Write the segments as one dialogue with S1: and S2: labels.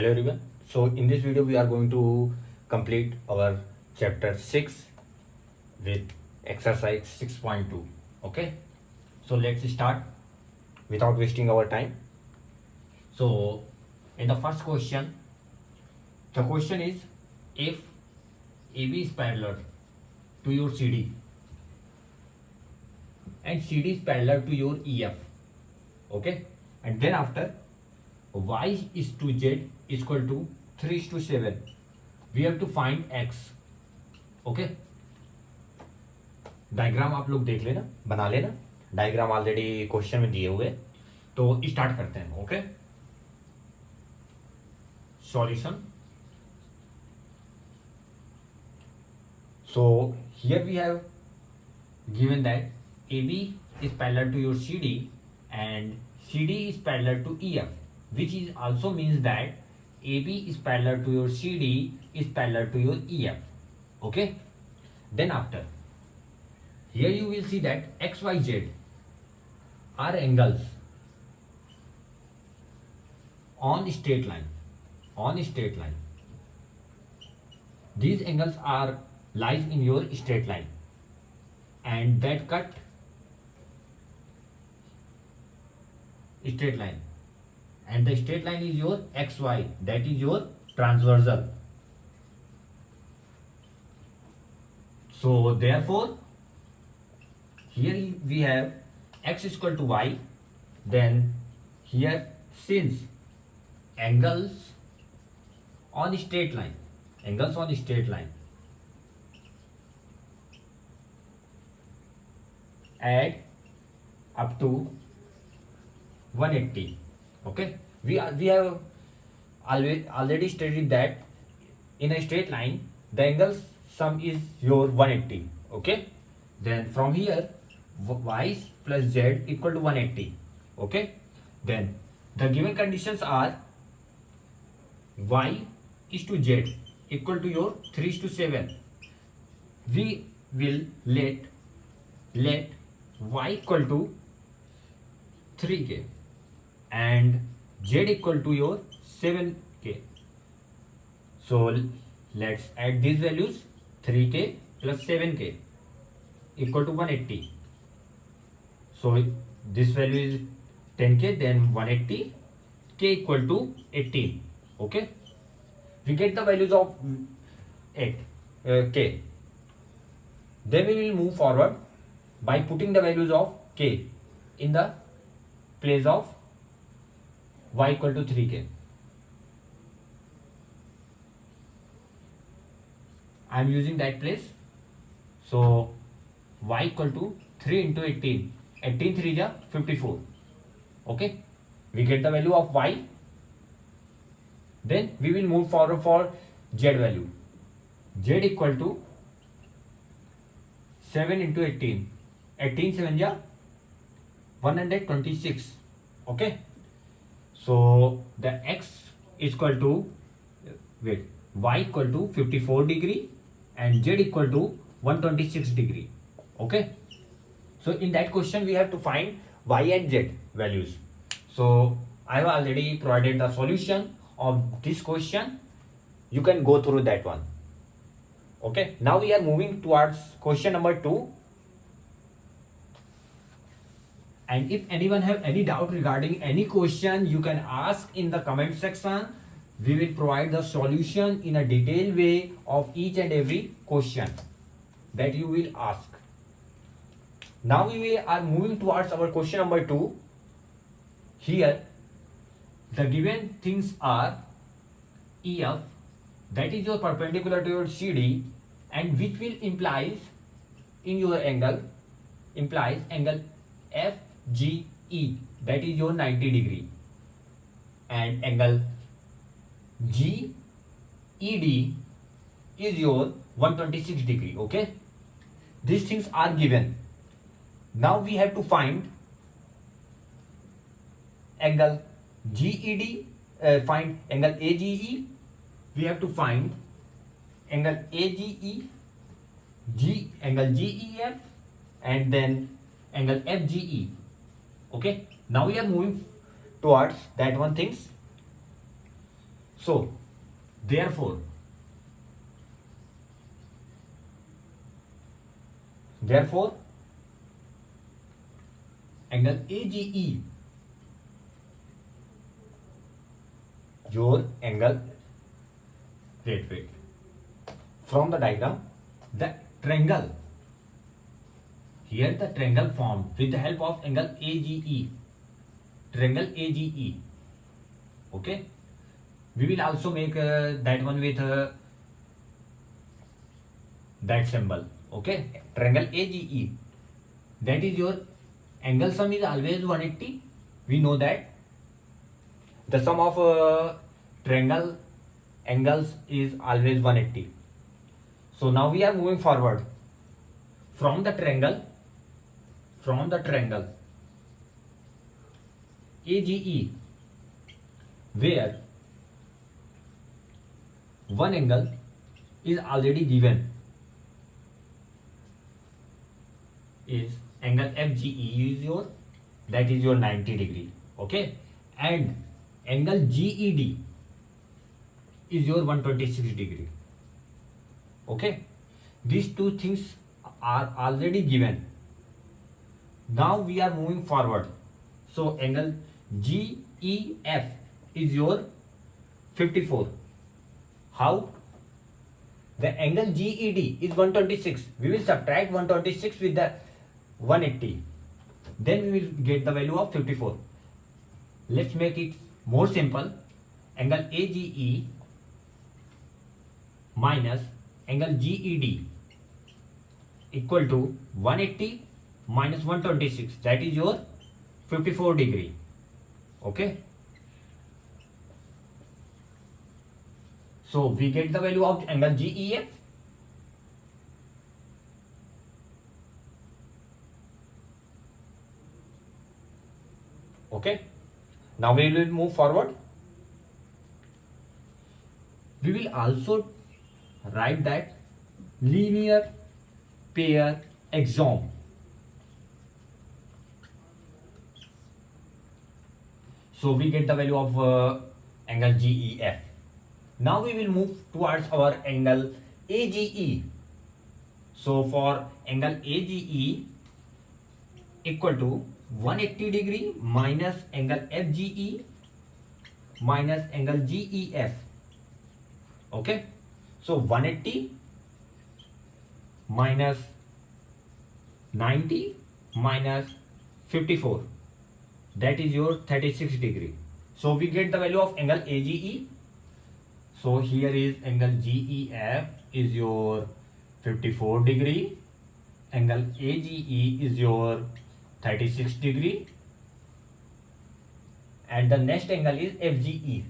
S1: Hello everyone. So in this video we are going to complete our chapter 6 with exercise 6.2. Okay. So let's start without wasting our time. So in the first question, the question is if AB is parallel to your CD and CD is parallel to your EF. Okay. And then after y is to z is equal to 3:7. We have to find x. Okay diagram आप लोग देख लेना, बना लेना. Diagram already question में दिए हुए, तो स्टार्ट करते हैं. Okay solution. So here we have given that AB is parallel to your CD and CD is parallel to EF, which is also means that AB is parallel to your CD is parallel to your EF. Okay. Then after here you will see that XYZ are angles on straight line. On straight line. These angles are lies in your straight line, and that cut straight line, and the straight line is your XY, that is your transversal. So therefore here we have x is equal to y. Then here since angles on straight line, add up to 180. Okay, we have already stated that in a straight line the angles sum is your 180. Okay, then from here y plus z equal to 180. Okay, then the given conditions are y is to z equal to your 3:7. We will let y equal to 3k and z equal to your 7k. So let's add these values. 3k plus 7k equal to 180. So this value is 10k, then 180k equal to 18. Okay, we get the values of 8k. Then we will move forward by putting the values of k in the place of y equal to 3k. I am using that place. So y equal to 3 into 18. 18 3 is 54. Okay, we get the value of y. Then we will move forward for z value. Z equal to 7 into 18. 18 7 is 126. Okay, so the x is equal to y equal to 54 degree and z equal to 126 degree. Okay, so in that question we have to find y and z values. So I have already provided the solution of this question. You can go through that one. Okay, now we are moving towards question number 2. And if anyone have any doubt regarding any question, you can ask in the comment section. We will provide the solution in a detailed way of each and every question that you will ask. Now we are moving towards our question number 2. Here the given things are EF, that is your perpendicular to your CD, and which will implies in your angle FGE, that is your 90 degree, and angle GED is your 126 degree. Okay, these things are given. Now we have to find angle GED, find angle AGE. We have to find angle AGE, angle GEF, and then angle FGE. Okay, now we are moving towards that one things. So therefore angle AGE, your angle, wait, from the diagram, the triangle, here the triangle formed with the help of angle AGE, triangle AGE. Okay, we will also make that one with that symbol. Okay, triangle AGE, that is your angle sum is always 180. We know that the sum of triangle angles is always 180. So now we are moving forward from the triangle AGE, where one angle is already given, is angle FGE is your, that is your 90 degree. Okay, and angle GED is your 126 degree. Okay, these two things are already given. Now we are moving forward. So angle GEF is your 54. How? The angle GED is 126. We will subtract 126 with the 180. Then we will get the value of 54. Let's make it more simple. Angle AGE minus angle GED equal to 180 minus 126. That is your 54 degree. Okay. So we get the value of angle GEF. Okay. Now we will move forward. We will also write that linear pair axiom. So we get the value of angle GEF. Now we will move towards our angle AGE. So for angle AGE equal to 180 degree minus angle FGE minus angle GEF. Okay, so 180 minus 90 minus 54, that is your 36 degree. So we get the value of angle AGE. So here is angle GEF is your 54 degree, angle AGE is your 36 degree, and the next angle is FGE.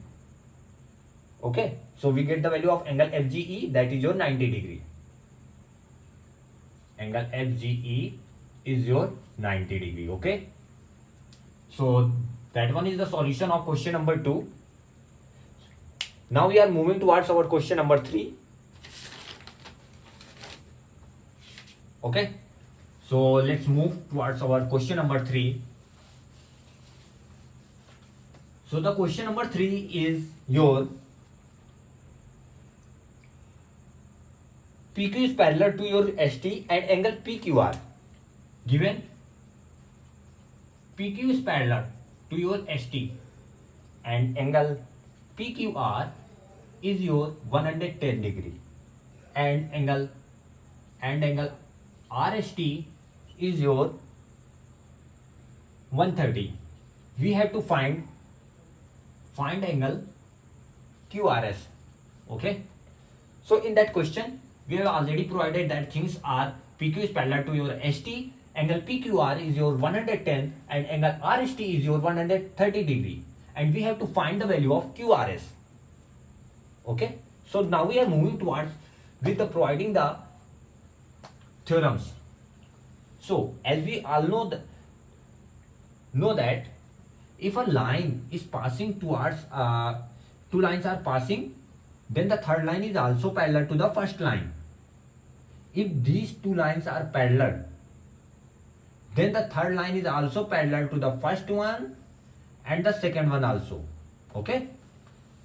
S1: Okay, so we get the value of angle FGE, that is your 90 degree. Angle FGE is your 90 degree. Okay, so that one is the solution of question number 2. Now we are moving towards our question number 3. Okay, so let's move towards our question number 3. So the question number 3 is your PQ is parallel to your ST and angle PQR. Given PQ is parallel to your ST and angle PQR is your 110 degree, and angle RST is your 130. We have to find angle QRS. Okay, so in that question we have already provided that things are PQ is parallel to your ST, angle PQR is your 110 and angle RST is your 130 degree, and we have to find the value of QRS. Okay, so now we are moving towards with the providing the theorems. So as we all know that if a line is passing towards two lines are passing, then the third line is also parallel to the first line. If these two lines are parallel, then the third line is also parallel to the first one and the second one also. Okay,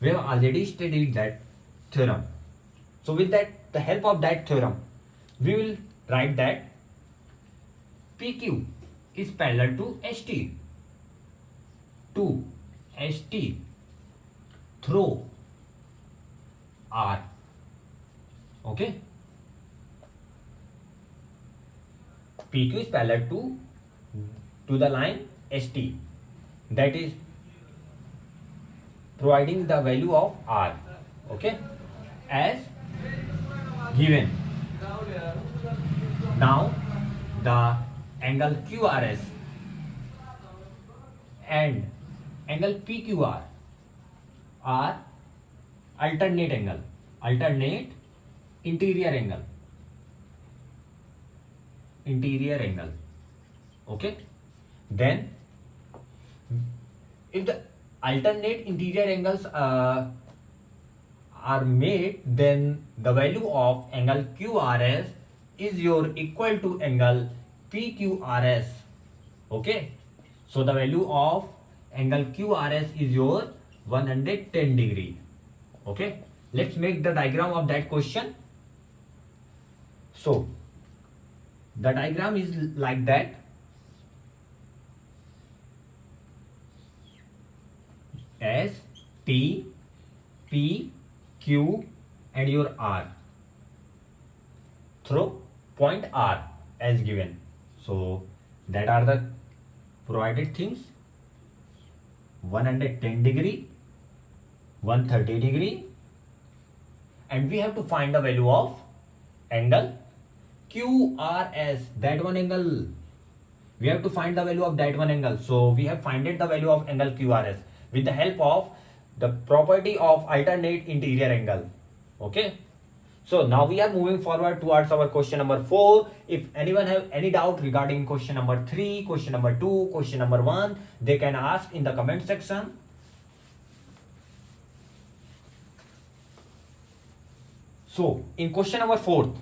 S1: We have already studied that theorem. So with that, the help of that theorem, we will write that PQ is parallel to ST. To ST through R. Okay. PQ is parallel to the line ST. That is providing the value of R. Okay. As given. Now the angle QRS and angle PQR are alternate interior angle. Okay. Then if the alternate interior angles are made, then the value of angle QRS is your equal to angle PQRS. Okay. So the value of angle QRS is your 110 degree. Okay. Let's make the diagram of that question. So the diagram is like that. S, T, P, Q and your R through point R as given. So that are the provided things: 110 degree, 130 degree, and we have to find the value of angle QRS, that one angle. We have to find the value of that one angle. So we have finded the value of angle QRS with the help of the property of alternate interior angle. Okay. So now we are moving forward towards our question number 4. If anyone have any doubt regarding question number 3, question number 2, question number 1, they can ask in the comment section. So in question number 4,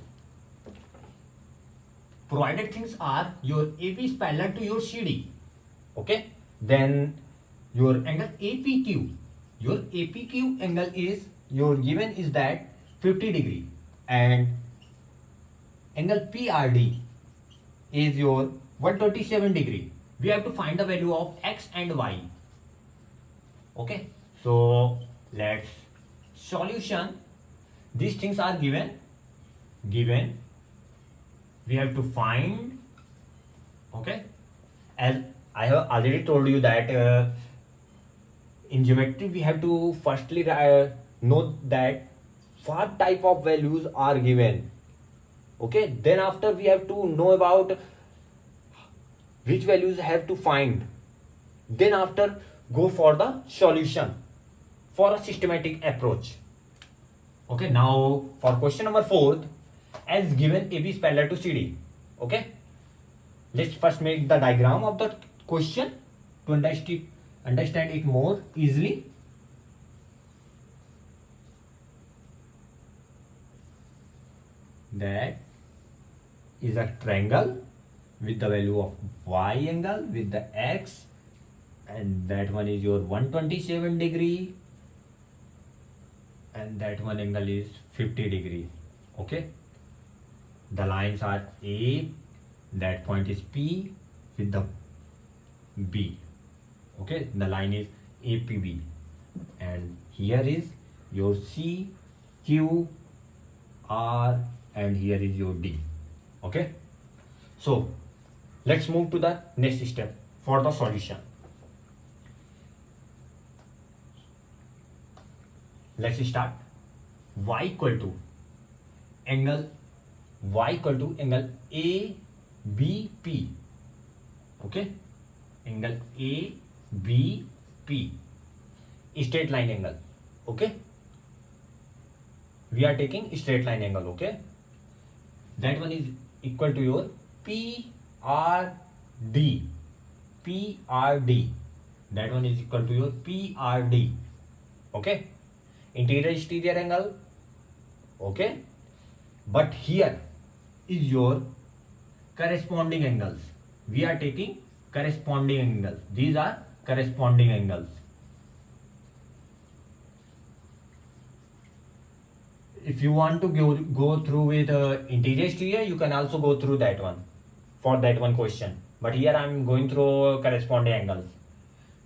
S1: provided things are your AP is parallel to your CD. Okay. Then your angle APQ. Your APQ angle is your given is that 50 degree, and angle PRD is your 127 degree. We have to find the value of X and Y. Okay. So let's solution. These things are given. We have to find. Okay. As I have already told you that in geometry we have to firstly know that what type of values are given. Okay. Then after we have to know about which values have to find. Then after go for the solution for a systematic approach. Okay. Now for question number 4, as given AB is parallel to CD. Okay. Let's first make the diagram of the question to understand it more easily. That is a triangle with the value of Y angle with the X, and that one is your 127 degree, and that one angle is 50 degree. Okay. The lines are A, that point is P with the B. Okay. The line is APB, and here is your C, Q, R, and here is your D. Okay. So let's move to the next step for the solution. Let's start. Y equal to angle ABP. Okay. Angle ABP, straight line angle. Okay. We are taking straight line angle. Okay. That one is equal to your PRD. That one is equal to your PRD. Okay. Interior exterior angle. Okay. But here is your corresponding angles. We are taking corresponding angles. These are corresponding angles. if you want to go through with integers to here, you can also go through that one for that one question. But here I am going through corresponding angles.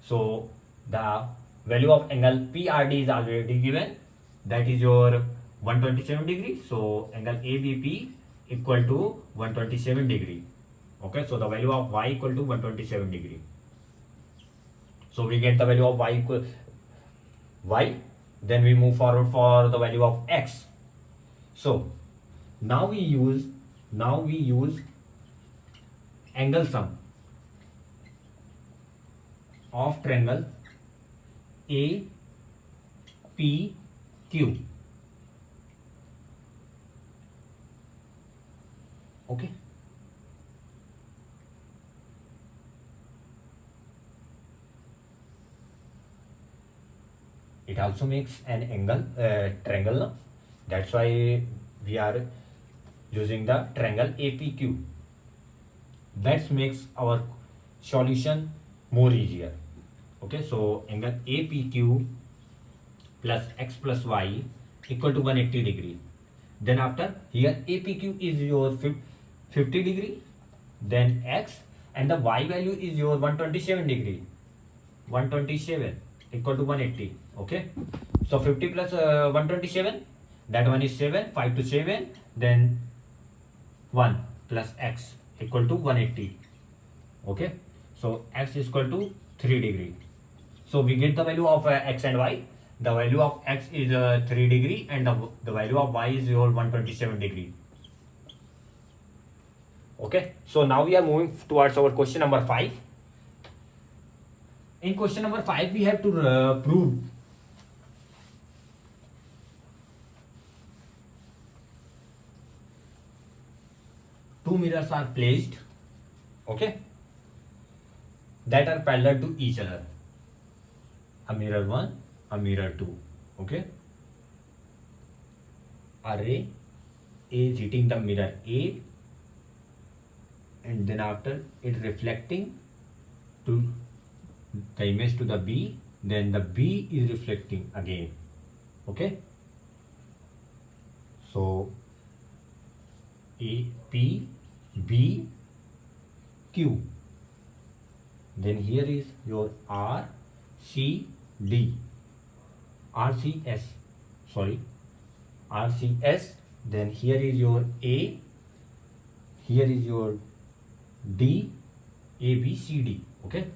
S1: So the value of angle PRD is already given. That is your 127 degree. So angle ABP equal to 127 degree. Okay, so the value of y equal to 127 degree. So we get the value of y equal y. Then we move forward for the value of x. So now we use angle sum of triangle APQ. Okay. It also makes an angle triangle. No? That's why we are using the triangle APQ. That makes our solution more easier. Okay, so angle APQ plus x plus y equal to 180 degree. Then after here APQ is your 50 degree, then x, and the y value is your 127 degree. 127 equal to 180. Okay, so 50 plus 127, that one is 7, 5 to 7, then 1 plus x equal to 180. Okay, so x is equal to 3 degree. So we get the value of x and y. The value of x is 3 degree and the value of y is your 127 degree. Okay, so now we are moving towards our question number 5. In question number 5, we have to prove two mirrors are placed, okay, that are parallel to each other. A mirror 1, a mirror 2, okay. A ray is hitting the mirror A, and then after it reflecting to the image to the B, then the B is reflecting again, okay. So A, P, B, Q. Then here is your R, C, D, RCS, sorry, RCS. Then here is your A, here is your D, A, B, C, D, okay.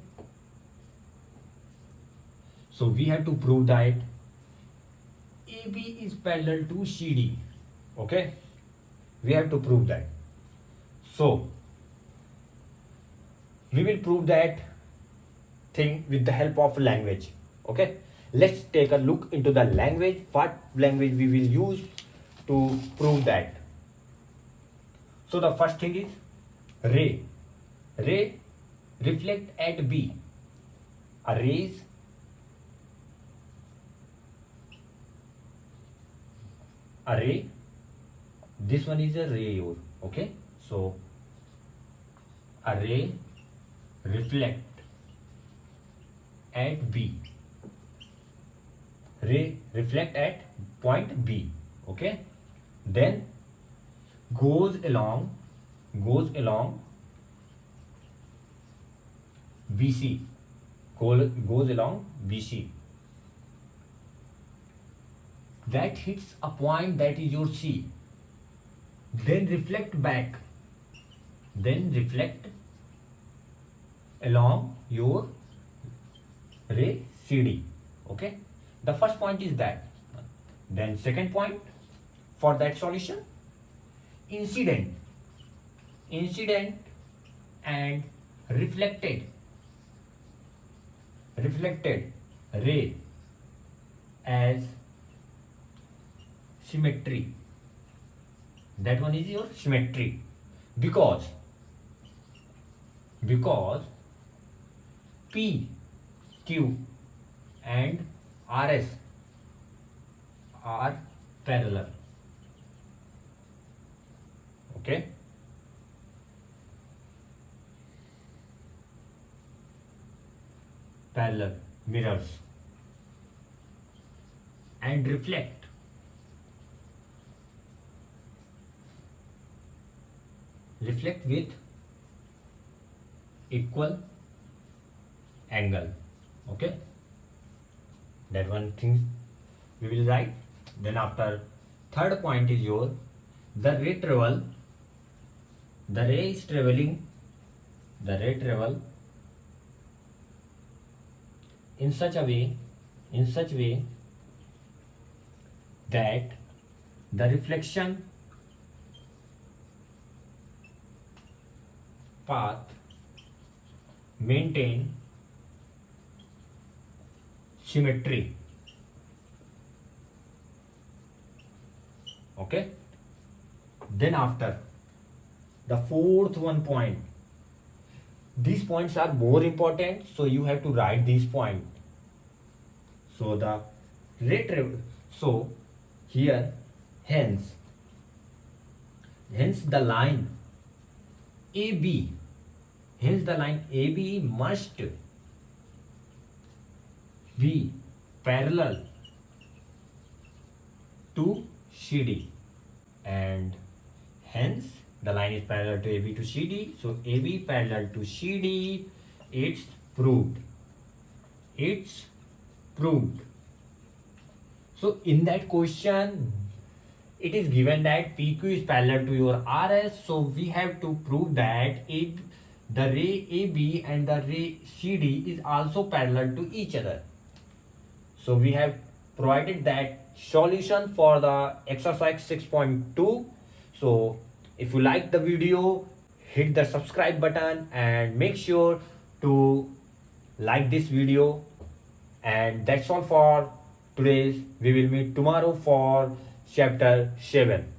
S1: So we have to prove that AB is parallel to CD, okay. We have to prove that. So we will prove that thing with the help of language, okay. Let's take a look into the language, what language we will use to prove that. So the first thing is ray. Ray reflect at B. A rays array, this one is a ray, okay. So array reflect at B, ray reflect at point B, okay. Then goes along BC, goes along BC, that hits a point that is your C, then reflect back, then reflect along your ray CD, okay. The first point is that. Then second point for that solution, incident and reflected ray as symmetry. That one is your symmetry because P, Q and RS are parallel, okay. Parallel mirrors and reflect reflect with equal angle. Okay, that one thing we will write. Then after third point is your the ray travel. The ray is traveling. The ray travel in such way that the reflection path maintain symmetry. Okay, then after the fourth one point, these points are more important, so you have to write these points. So the so here hence the line AB, must be parallel to CD, and hence the line is parallel to AB to CD. So AB parallel to CD, it's proved. So in that question, it is given that PQ is parallel to your RS. So we have to prove that the ray AB and the ray CD is also parallel to each other. So we have provided that solution for the exercise 6.2. So if you like the video, hit the subscribe button and make sure to like this video. And that's all for today's. We will meet tomorrow for chapter 7.